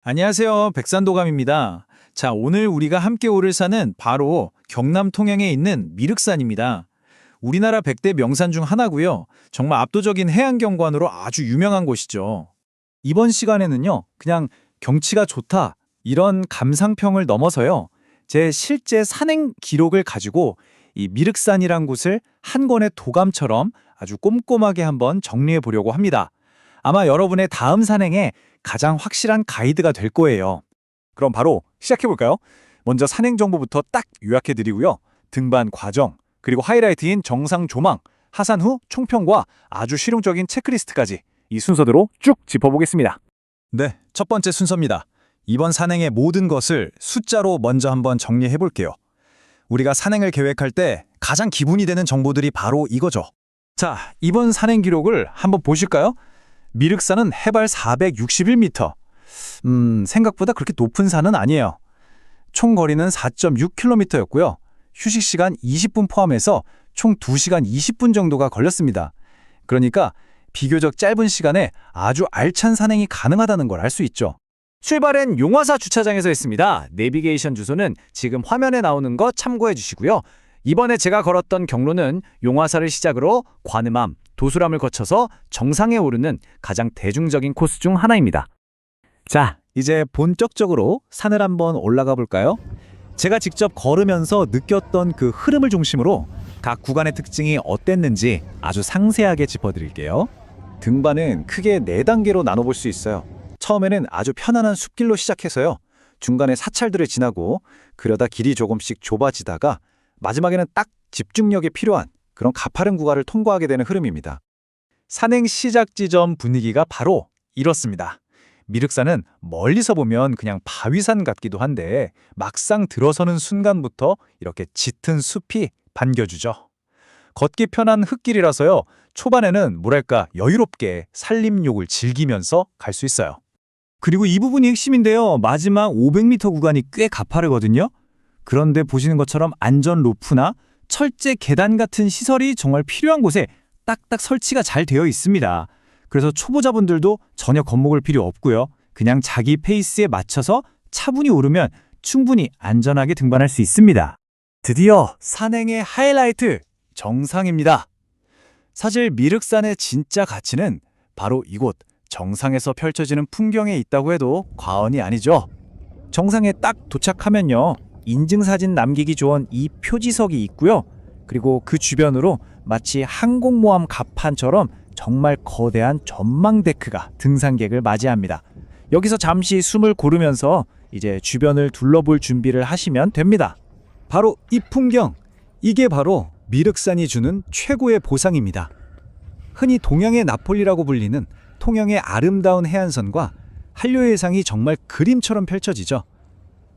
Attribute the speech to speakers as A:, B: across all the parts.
A: 안녕하세요. 백산도감입니다. 자, 오늘 우리가 함께 오를 산은 바로 경남 통영에 있는 미륵산입니다. 우리나라 100대 명산 중 하나고요. 정말 압도적인 해안 경관으로 아주 유명한 곳이죠.
B: 이번 시간에는요, 그냥 경치가 좋다, 이런 감상평을 넘어서요, 제 실제 산행 기록을 가지고 이 미륵산이란 곳을 한 권의 도감처럼 아주 꼼꼼하게 한번 정리해 보려고 합니다. 아마 여러분의 다음 산행에 가장 확실한 가이드가 될 거예요. 그럼 바로 시작해 볼까요? 먼저 산행 정보부터 딱 요약해 드리고요. 등반 과정, 그리고 하이라이트인 정상 조망, 하산 후 총평과 아주 실용적인 체크리스트까지 이 순서대로 쭉 짚어보겠습니다.
A: 네, 첫 번째 순서입니다. 이번 산행의 모든 것을 숫자로 먼저 한번 정리해 볼게요. 우리가 산행을 계획할 때 가장 기본이 되는 정보들이 바로 이거죠.
B: 자, 이번 산행 기록을 한번 보실까요? 미륵산은 해발 461m. 생각보다 그렇게 높은 산은 아니에요. 총 거리는 4.6km였고요. 휴식 시간 20분 포함해서 총 2시간 20분 정도가 걸렸습니다. 그러니까 비교적 짧은 시간에 아주 알찬 산행이 가능하다는 걸 알 수 있죠. 출발은 용화사 주차장에서 했습니다. 내비게이션 주소는 지금 화면에 나오는 거 참고해 주시고요. 이번에 제가 걸었던 경로는 용화사를 시작으로 관음암, 도수람을 거쳐서 정상에 오르는 가장 대중적인 코스 중 하나입니다. 자, 이제 본격적으로 산을 한번 올라가 볼까요? 제가 직접 걸으면서 느꼈던 그 흐름을 중심으로 각 구간의 특징이 어땠는지 아주 상세하게 짚어드릴게요. 등반은 크게 4단계로 나눠볼 수 있어요. 처음에는 아주 편안한 숲길로 시작해서요. 중간에 사찰들을 지나고 그러다 길이 조금씩 좁아지다가 마지막에는 딱 집중력이 필요한 그런 가파른 구간을 통과하게 되는 흐름입니다. 산행 시작 지점 분위기가 바로 이렇습니다. 미륵산은 멀리서 보면 그냥 바위산 같기도 한데 막상 들어서는 순간부터 이렇게 짙은 숲이 반겨주죠. 걷기 편한 흙길이라서요. 초반에는 뭐랄까 여유롭게 산림욕을 즐기면서 갈 수 있어요. 그리고 이 부분이 핵심인데요. 마지막 500m 구간이 꽤 가파르거든요. 그런데 보시는 것처럼 안전 로프나 철제 계단 같은 시설이 정말 필요한 곳에 딱딱 설치가 잘 되어 있습니다. 그래서 초보자분들도 전혀 겁먹을 필요 없고요. 그냥 자기 페이스에 맞춰서 차분히 오르면 충분히 안전하게 등반할 수 있습니다. 드디어 산행의 하이라이트, 정상입니다. 사실 미륵산의 진짜 가치는 바로 이곳 정상에서 펼쳐지는 풍경에 있다고 해도 과언이 아니죠. 정상에 딱 도착하면요. 인증사진 남기기 좋은 이 표지석이 있고요. 그리고 그 주변으로 마치 항공모함 갑판처럼 정말 거대한 전망데크가 등산객을 맞이합니다. 여기서 잠시 숨을 고르면서 이제 주변을 둘러볼 준비를 하시면 됩니다. 바로 이 풍경, 이게 바로 미륵산이 주는 최고의 보상입니다. 흔히 동양의 나폴리라고 불리는 통영의 아름다운 해안선과 한려해상이 정말 그림처럼 펼쳐지죠.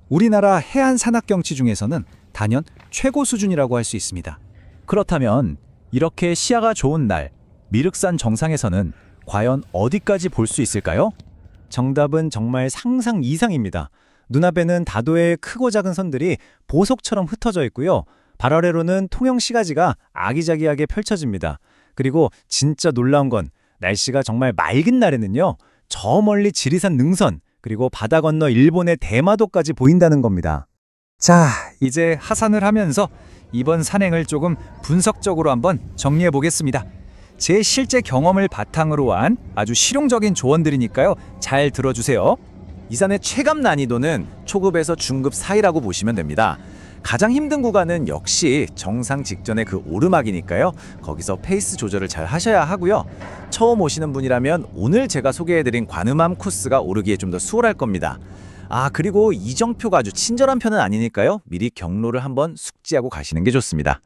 B: 우리나라 해안 산악 경치 중에서는 단연 최고 수준이라고 할 수 있습니다. 그렇다면 이렇게 시야가 좋은 날, 미륵산 정상에서는 과연 어디까지 볼 수 있을까요? 정답은 정말 상상 이상입니다. 눈앞에는 다도의 크고 작은 선들이 보석처럼 흩어져 있고요. 발 아래로는 통영 시가지가 아기자기하게 펼쳐집니다. 그리고 진짜 놀라운 건 날씨가 정말 맑은 날에는요. 저 멀리 지리산 능선, 그리고 바다 건너 일본의 대마도까지 보인다는 겁니다. 자, 이제 하산을 하면서 이번 산행을 조금 분석적으로 한번 정리해 보겠습니다. 제 실제 경험을 바탕으로 한 아주 실용적인 조언들이니까요. 잘 들어주세요. 이 산의 체감 난이도는 초급에서 중급 사이라고 보시면 됩니다. 가장 힘든 구간은 역시 정상 직전의 그 오르막이니까요. 거기서 페이스 조절을 잘 하셔야 하고요. 처음 오시는 분이라면 오늘 제가 소개해드린 관음암 코스가 오르기에 좀 더 수월할 겁니다. 그리고 이정표가 아주 친절한 편은 아니니까요. 미리 경로를 한번 숙지하고 가시는 게 좋습니다.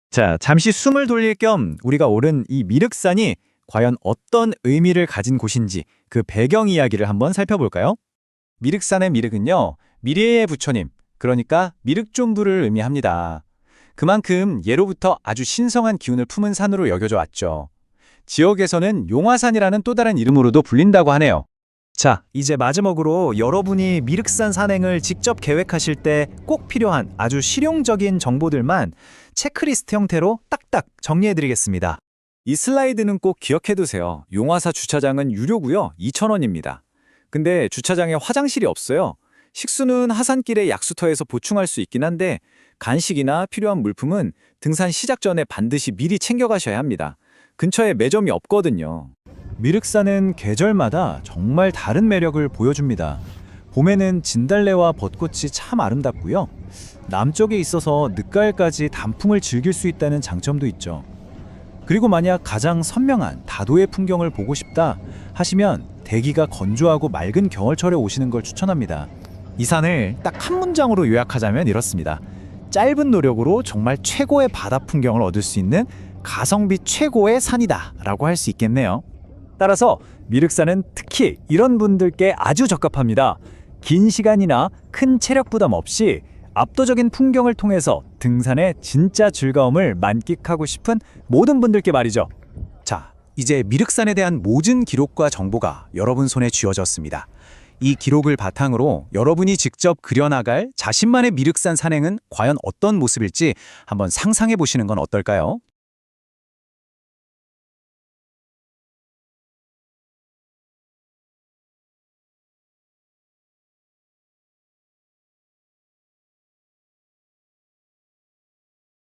B: 자, 잠시 숨을 돌릴 겸 우리가 오른 이 미륵산이 과연 어떤 의미를 가진 곳인지 그 배경 이야기를 한번 살펴볼까요? 미륵산의 미륵은요. 미래의 부처님, 그러니까 미륵존부를 의미합니다. 그만큼 예로부터 아주 신성한 기운을 품은 산으로 여겨져 왔죠. 지역에서는 용화산이라는 또 다른 이름으로도 불린다고 하네요. 자, 이제 마지막으로 여러분이 미륵산 산행을 직접 계획하실 때 꼭 필요한 아주 실용적인 정보들만 체크리스트 형태로 딱딱 정리해드리겠습니다. 이 슬라이드는 꼭 기억해두세요. 용화사 주차장은 유료고요. 2,000원입니다.
A: 근데 주차장에 화장실이 없어요. 식수는 하산길의 약수터에서 보충할 수 있긴 한데 간식이나 필요한 물품은 등산 시작 전에 반드시 미리 챙겨가셔야 합니다. 근처에 매점이 없거든요.
B: 미륵산은 계절마다 정말 다른 매력을 보여줍니다. 봄에는 진달래와 벚꽃이 참 아름답고요. 남쪽에 있어서 늦가을까지 단풍을 즐길 수 있다는 장점도 있죠. 그리고 만약 가장 선명한 다도의 풍경을 보고 싶다 하시면 대기가 건조하고 맑은 겨울철에 오시는 걸 추천합니다.
A: 이 산을 딱 한 문장으로 요약하자면 이렇습니다. 짧은 노력으로 정말 최고의 바다 풍경을 얻을 수 있는 가성비 최고의 산이다 라고 할 수 있겠네요.
B: 따라서 미륵산은 특히 이런 분들께 아주 적합합니다. 긴 시간이나 큰 체력 부담 없이 압도적인 풍경을 통해서 등산의 진짜 즐거움을 만끽하고 싶은 모든 분들께 말이죠. 자, 이제 미륵산에 대한 모든 기록과 정보가 여러분 손에 쥐어졌습니다. 이 기록을 바탕으로 여러분이 직접 그려나갈 자신만의 미륵산 산행은 과연 어떤 모습일지 한번 상상해 보시는 건 어떨까요?